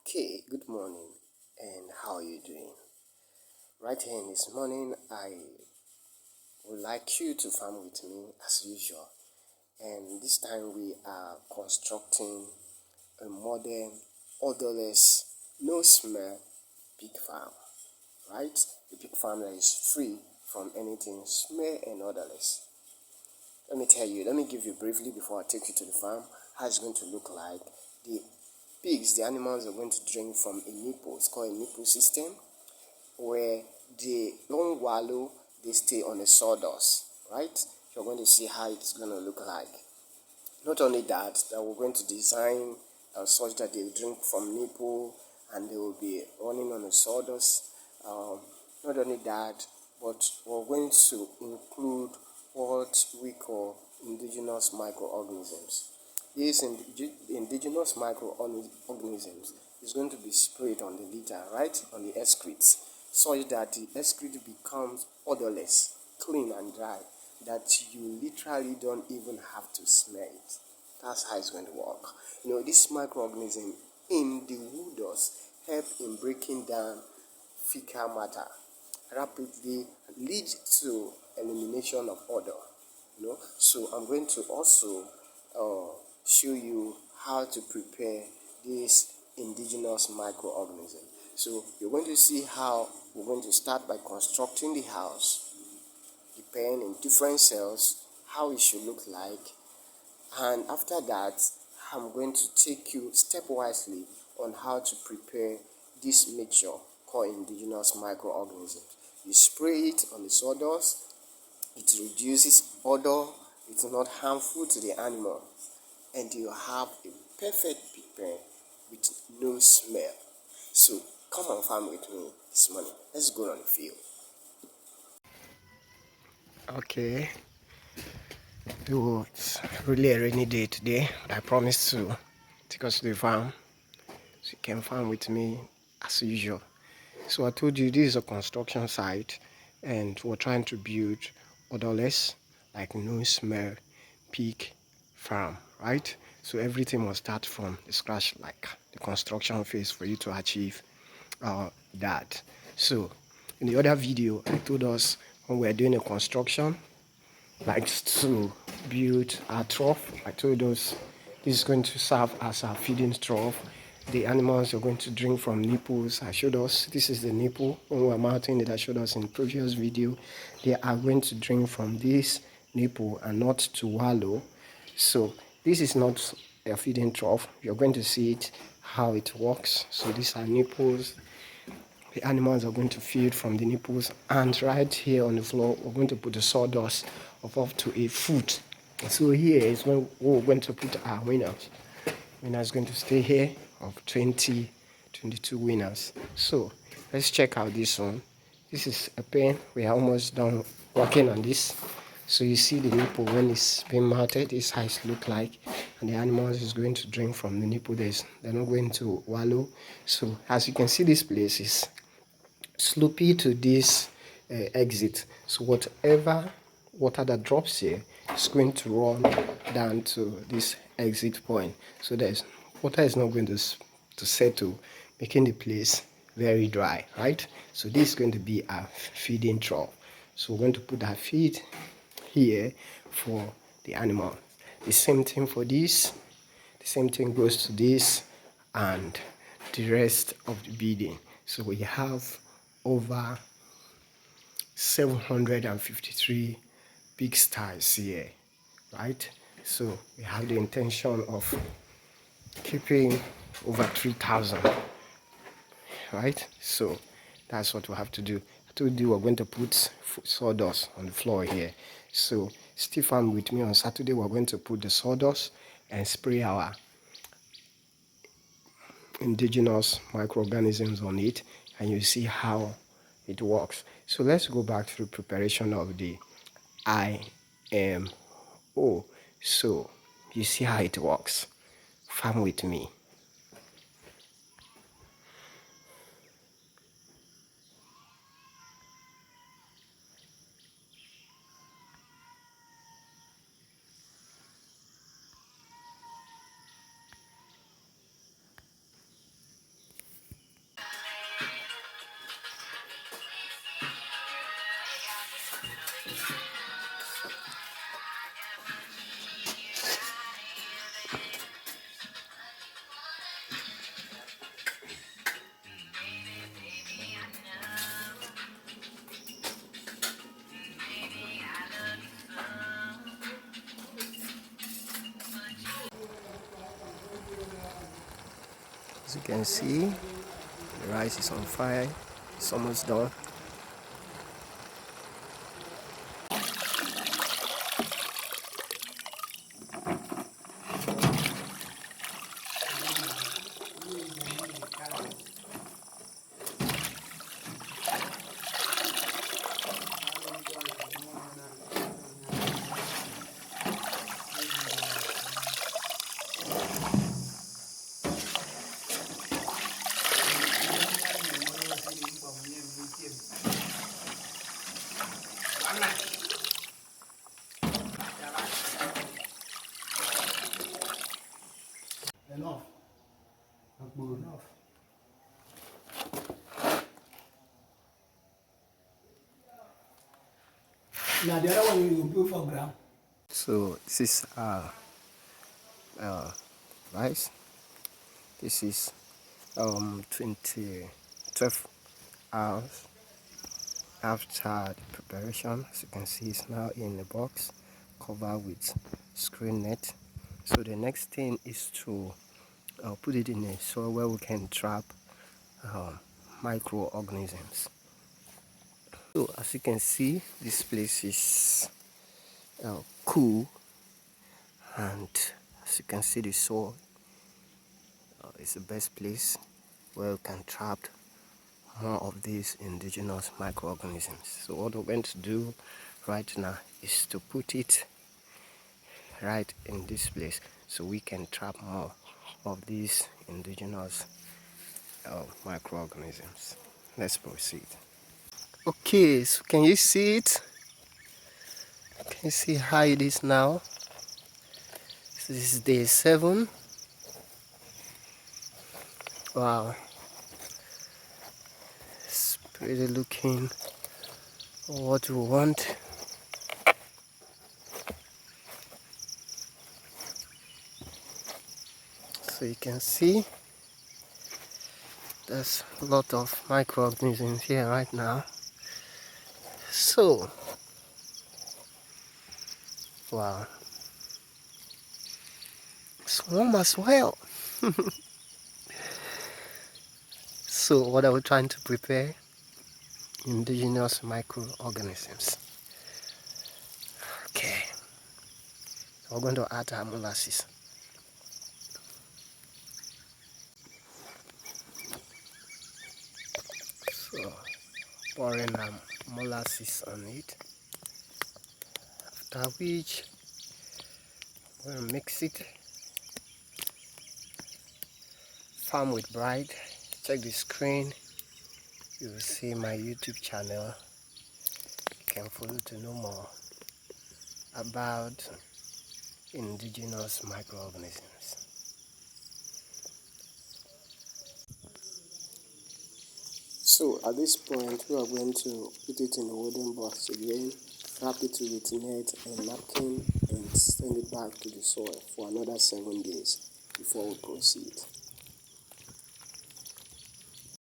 Okay, good morning, and how are you doing? Right here in this morning, I would like you to farm with me as usual. And this time we are constructing a modern, odorless, no smell pig farm. Right? A pig farm that is free from anything smell and odorless. Let me give you briefly before I take you to the farm how it's going to look like. The pigs, the animals are going to drink from a nipple. It's called a nipple system, where they don't wallow, they stay on the sawdust, right? You're going to see how it's going to look like. Not only that we're going to design such that they drink from nipple and they will be running on the sawdust. Not only that, but we're going to include what we call indigenous microorganisms. These indigenous microorganisms is going to be sprayed on the litter, right, on the excretes, such that the excrete becomes odorless, clean and dry, that you literally don't even have to smell it. That's how it's going to work. This microorganism in the wood dust help in breaking down fecal matter, rapidly lead to elimination of odor. So I'm going to also show you how to prepare this indigenous microorganism. So you're going to see how we're going to start by constructing the house, the pen in different cells, how it should look like, and after that I'm going to take you stepwisely on how to prepare this mixture called indigenous microorganisms. You spray it on the sawdust, it reduces odor, it's not harmful to the animal, and you have a perfect pig pen with no smell. So come on farm with me this morning. Let's go on the field. Okay, it's really a rainy day today, but I promise to take us to the farm so you can farm with me as usual. So I told you this is a construction site and we're trying to build odorless, like no smell pig farm, right? So everything must start from the scratch, like the construction phase, for you to achieve that. So in the other video, I told us when we're doing a construction, like to build a trough, I told us this is going to serve as a feeding trough. The animals are going to drink from nipples. I showed us this is the nipple when we were mounting it. I showed us in previous video. They are going to drink from this nipple and not to wallow. So this is not a feeding trough. You're going to see it how it works. So these are nipples. The animals are going to feed from the nipples, and right here on the floor we're going to put the sawdust of up to a foot. So here is when we're going to put our winners. Winners going to stay here of 22 winners. So let's check out this one. This is a pen. We are almost done working on this. So you see the nipple when it's being mounted, this how it look like, and the animals is going to drink from the nipple. They're not going to wallow. So as you can see, this place is slopey to this exit. So whatever water that drops here is going to run down to this exit point. So there's water is not going to settle, making the place very dry, right? So this is going to be a feeding trough. So we're going to put our feed here for the animal. The same thing for this. The same thing goes to this and the rest of the building. So we have over 753 big stars here, right? So we have the intention of keeping over 3,000, right? So that's what we have to do. I told you we're going to put sawdust on the floor here. So stay farm with me. On Saturday we're going to put the sawdust and spray our indigenous microorganisms on it, and you see how it works. So let's go back to the preparation of the IMO. So you see how it works. Farm with me. As you can see, the rice is on fire. It's almost done. Enough. Enough. Now the other one you put for ground. So this is rice. This is 12 hours after the preparation. As you can see, it's now in a box covered with screen net. So the next thing is to put it in a soil where we can trap microorganisms. So as you can see, this place is cool, and as you can see, the soil is the best place where we can trap more of these indigenous microorganisms. So what we're going to do right now is to put it right in this place so we can trap more of these indigenous microorganisms. Let's proceed. Okay, so can you see it? Can you see how it is now? So this is day 7. Wow, it's pretty looking what we want. So you can see there's a lot of microorganisms here right now. So, wow, it's warm as well. So what are we trying to prepare? Indigenous microorganisms. Okay, so we're going to add our molasses. So pouring molasses on it, after which we'll mix it. Farm with Bride. Check the screen, you will see my YouTube channel. You can follow to know more about indigenous microorganisms. So at this point, we are going to put it in a wooden box again, wrap it with net and napkin, and send it back to the soil for another 7 days before we proceed.